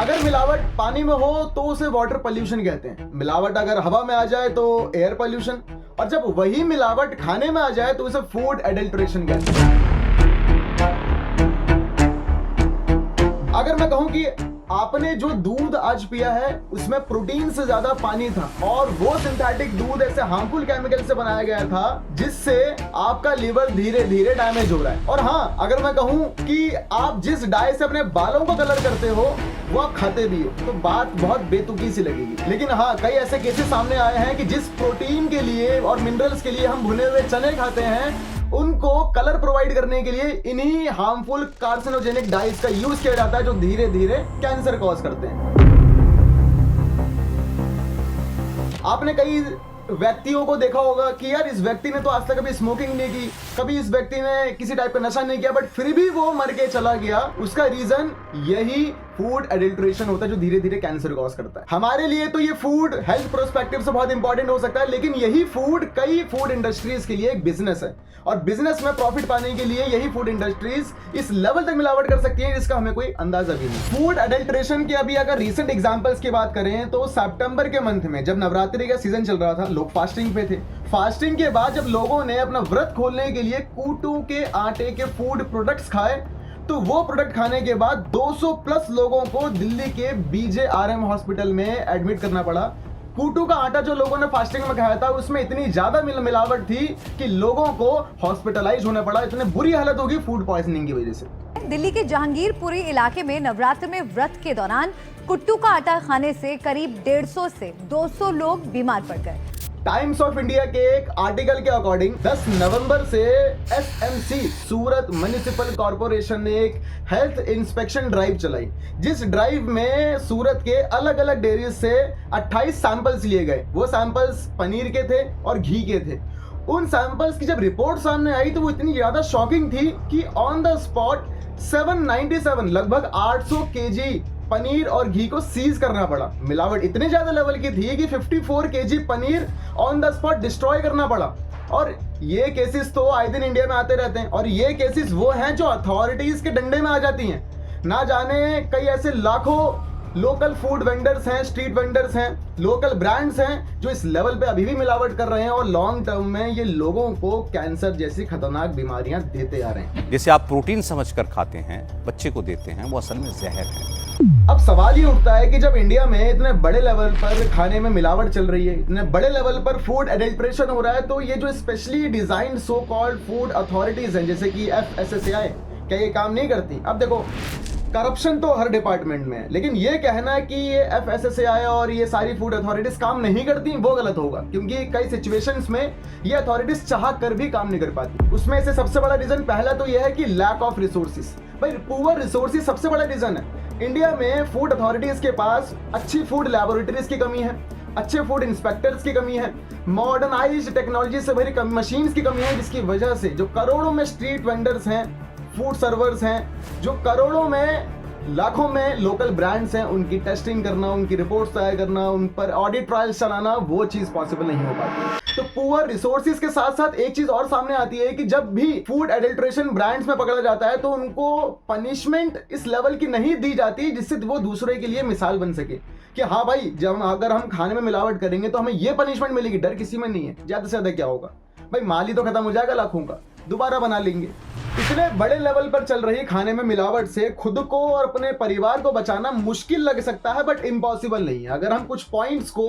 अगर मिलावट पानी में हो तो उसे वाटर पोल्यूशन कहते हैं, मिलावट अगर हवा में आ जाए तो एयर पोल्यूशन, और जब वही मिलावट खाने में आ जाए तो उसे फूड एडल्ट्रेशन कहते हैं। अगर मैं कहूं कि आपने जो दूध आज पिया है उसमें प्रोटीन से ज्यादा पानी था, और वो सिंथेटिक दूध ऐसे हार्मफुल केमिकल से बनाया गया था जिससे आपका लिवर धीरे धीरे डैमेज हो रहा है। और हाँ, अगर मैं कहूं कि आप जिस डाई से अपने बालों को कलर करते हो वो आप खाते भी हो तो बात बहुत बेतुकी सी लगेगी। लेकिन हाँ, कई ऐसे केसेस सामने आए हैं कि जिस प्रोटीन के लिए और मिनरल्स के लिए हम भुने हुए चने खाते हैं, उनको कलर प्रोवाइड करने के लिए इन्हीं हार्मफुल कार्सिनोजेनिक डाइज का यूज किया जाता है जो धीरे धीरे कैंसर कॉज करते हैं। आपने कई व्यक्तियों को देखा होगा कि यार इस व्यक्ति ने तो आज तक कभी स्मोकिंग नहीं की, कभी इस व्यक्ति ने किसी टाइप का नशा नहीं किया, बट फिर भी वो मर के चला गया। उसका रीजन यही फूड एडल्ट्रेशन होता है जो धीरे धीरे कैंसर कॉज करता है। हमारे लिए तो ये फूड हेल्थ प्रोस्पेक्टिव से बहुत इंपॉर्टेंट हो सकता है, लेकिन यही फूड कई फूड इंडस्ट्रीज के लिए एक बिजनेस है, और बिजनेस में प्रॉफिट पाने के लिए यही फूड इंडस्ट्रीज इस लेवल तक मिलावट कर सकती है जिसका हमें कोई अंदाजा भी नहीं। फूड एडल्ट्रेशन की अभी अगर रीसेंट एग्जांपल्स की बात करें तो सितंबर के मंथ में जब नवरात्रि का सीजन चल रहा था, लोग फास्टिंग पे थे। फास्टिंग के बाद जब लोगों ने अपना व्रत खोलने के लिए कूटू के आटे के फूड प्रोडक्ट्स खाए, तो वो प्रोडक्ट खाने के बाद 200 प्लस लोगों को दिल्ली के BJRM हॉस्पिटल में एडमिट करना पड़ा। कूटू का आटा जो लोगों ने फास्टिंग में खाया था उसमें इतनी ज्यादा मिलावट थी कि लोगों को हॉस्पिटलाइज होना पड़ा, इतनी बुरी हालत होगी फूड पॉइजनिंग की वजह से। दिल्ली के जहांगीरपुरी इलाके में नवरात्र में व्रत के दौरान कुट्टू का आटा खाने से करीब 150 से 200 लोग बीमार पड़ गए। टाइम्स ऑफ इंडिया के एक आर्टिकल के अकॉर्डिंग 10 नवंबर से SMC सूरत म्युनिसिपल कॉर्पोरेशन ने एक हेल्थ इंस्पेक्शन ड्राइव चलाई, जिस ड्राइव में सूरत के अलग अलग डेयरीज से 28 सैंपल्स लिए गए। वो सैंपल्स पनीर के थे और घी के थे। उन सैंपल्स की जब रिपोर्ट सामने आई तो वो इतनी ज्यादा शॉकिंग थी कि ऑन द स्पॉट 797 लगभग 800 केजी पनीर और घी को सीज करना पड़ा। मिलावट इतने ज्यादा लेवल की थी कि 54 KG paneer on the spot destroy करना पड़ा। और ये केसेस तो आए दिन इंडिया में आते रहते हैं, और ये केसेस वो हैं जो अथॉरिटीज के डंडे में आ जाती हैं। ना जाने कई ऐसे लाखों लोकल फूड वेंडर्स हैं, स्ट्रीट वेंडर्स हैं, लोकल ब्रांड्स हैं जो इस लेवल पे अभी भी मिलावट कर रहे हैं, और लॉन्ग टर्म में ये लोगों को कैंसर जैसी खतरनाक बीमारियां देते आ रहे हैं। जैसे आप प्रोटीन समझकर खाते हैं, बच्चे को देते हैं, वो असल में जहर है। अब सवाल ये उठता है कि जब इंडिया में इतने बड़े लेवल पर खाने में मिलावट चल रही है, इतने बड़े लेवल पर फूड एडल्ट्रेशन हो रहा है, तो ये जो specially designed so called food authorities हैं जैसे कि FSSAI, क्या ये काम नहीं करती? अब देखो, करप्शन तो हर डिपार्टमेंट में है, लेकिन ये कहना कि ये FSSAI और ये सारी फूड अथॉरिटीज काम नहीं करती वो गलत होगा, क्योंकि कई सिचुएशंस में ये अथॉरिटीज चाह कर भी काम नहीं कर पाती। उसमें से सबसे बड़ा रीजन पहला तो यह है कि लैक ऑफ रिसोर्सेज। भाई, पुअर रिसोर्सेज सबसे बड़ा रीजन है। इंडिया में फूड अथॉरिटीज के पास अच्छी फूड लैबोरेटरीज की कमी है, अच्छे फूड इंस्पेक्टर्स की कमी है, मॉडर्नाइज्ड टेक्नोलॉजी से भरी मशीन्स की कमी है, जिसकी वजह से जो करोड़ों में स्ट्रीट वेंडर्स हैं, फूड सर्वर्स हैं, जो करोड़ों में लाखों में लोकल ब्रांड्स हैं, उनकी टेस्टिंग करना, उनकी रिपोर्ट्स तैयार करना, उन पर ऑडिट ट्रायल्स चलाना, वो चीज पॉसिबल नहीं हो पाती। तो पुअर रिसोर्सेज के साथ साथ एक चीज और सामने आती है कि जब भी फूड एडल्ट्रेशन ब्रांड्स में पकड़ा जाता है तो उनको पनिशमेंट इस लेवल की नहीं दी जाती जिससे वो दूसरे के लिए मिसाल बन सके कि हाँ भाई, जब अगर हम खाने में मिलावट करेंगे तो हमें ये पनिशमेंट मिलेगी। डर किसी में नहीं है, ज्यादा से ज्यादा क्या होगा भाई, माल ही तो खत्म हो जाएगा लाखों का, दोबारा बना लेंगे। इतने बड़े लेवल पर चल रही खाने में मिलावट से खुद को और अपने परिवार को बचाना मुश्किल लग सकता है, बट इम्पॉसिबल नहीं है। अगर हम कुछ पॉइंट्स को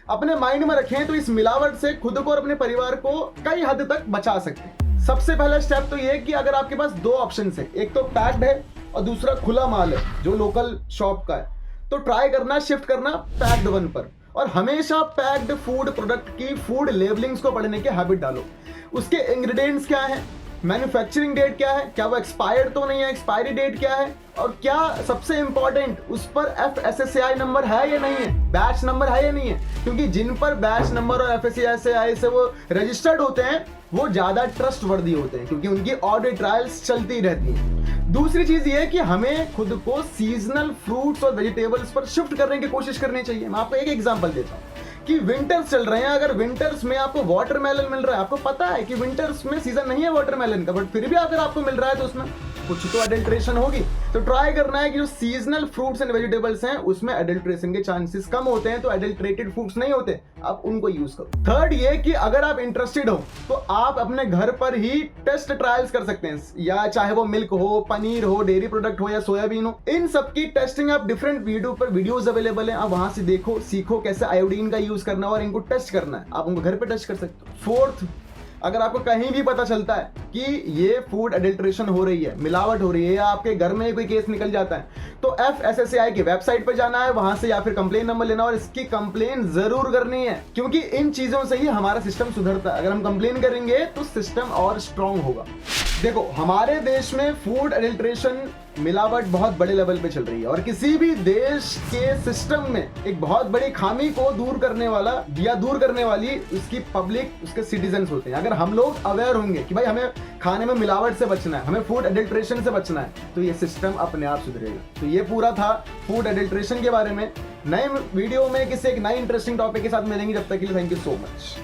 अपने माइंड में रखें तो इस मिलावट से खुद को और अपने परिवार को कई हद तक बचा सकते हैं। सबसे पहला स्टेप तो ये कि अगर आपके पास दो ऑप्शन है, एक तो पैक्ड है और दूसरा खुला माल है जो लोकल शॉप का है, तो ट्राई करना शिफ्ट करना पैक्ड वन पर, और हमेशा पैक्ड फूड प्रोडक्ट की फूड लेबलिंग्स को पढ़ने की हैबिट डालो। उसके इंग्रेडिएंट्स क्या है, मैन्युफैक्चरिंग डेट क्या है, क्या वो एक्सपायर्ड तो नहीं है, एक्सपायरी डेट क्या है, और क्या सबसे इंपॉर्टेंट उस पर FSSAI नंबर है या नहीं है, बैच नंबर है या नहीं है, क्योंकि जिन पर बैच नंबर और FSSAI से वो रजिस्टर्ड होते हैं वो ज्यादा ट्रस्ट वर्दी होते हैं, क्योंकि उनकी ऑडिट ट्रायल्स चलती रहती हैं। दूसरी चीज ये है कि हमें खुद को सीजनल फ्रूट्स और वेजिटेबल्स पर शिफ्ट करने की कोशिश करनी चाहिए। मैं आपको एक एग्जांपल देता हूँ कि विंटर्स चल रहे हैं, अगर विंटर्स में आपको वाटरमेलन मिल रहा है, आपको पता है कि विंटर्स में सीजन नहीं है वाटरमेलन का, बट फिर भी अगर आपको मिल रहा है तो उसमें कुछ तो अडल्ट्रेशन होगी। तो ट्राई करना है कि जो सीजनल फ्रूट्स एंड वेजिटेबल्स हैं उसमें अडल्ट्रेशन के चांसेस कम होते हैं, तो अडल्ट्रेटेड फूड्स नहीं होते, आप उनको यूज करो। थर्ड ये कि अगर आप इंटरेस्टेड हो तो आप अपने घर पर ही टेस्ट ट्रायल्स कर सकते हैं, या चाहे वो मिल्क हो, पनीर हो, डेयरी प्रोडक्ट हो या सोयाबीन हो, इन सब की टेस्टिंग आप डिफरेंट वीडियो पर वीडियोस अवेलेबल हैं, आप वहां से देखो, सीखो कैसे आयोडीन का यूज करना है और इनको टेस्ट करना है, आप उनको घर पे टेस्ट कर सकते हो। फोर्थ, अगर आपको कहीं भी पता चलता है कि ये फूड एडल्ट्रेशन हो रही है, मिलावट हो रही है, या आपके घर में कोई केस निकल जाता है, तो FSSAI की वेबसाइट पर जाना है, वहां से या फिर कंप्लेन नंबर लेना और इसकी कंप्लेन जरूर करनी है, क्योंकि इन चीजों से ही हमारा सिस्टम सुधरता है। अगर हम कंप्लेन करेंगे तो सिस्टम और स्ट्रांग होगा। देखो, हमारे देश में फूड एडल्ट्रेशन, मिलावट बहुत बड़े लेवल पे चल रही है, और किसी भी देश के सिस्टम में एक बहुत बड़ी खामी को दूर करने वाला या दूर करने वाली उसकी पब्लिक, उसके सिटीजन्स होते हैं। अगर हम लोग अवेयर होंगे कि भाई हमें खाने में मिलावट से बचना है, हमें फूड एडल्ट्रेशन से बचना है, तो ये सिस्टम अपने आप सुधरेगा। तो ये पूरा था फूड एडल्ट्रेशन के बारे में। नए वीडियो में किसी एक नए इंटरेस्टिंग टॉपिक के साथ मिलेंगे, जब तक के लिए थैंक यू सो मच।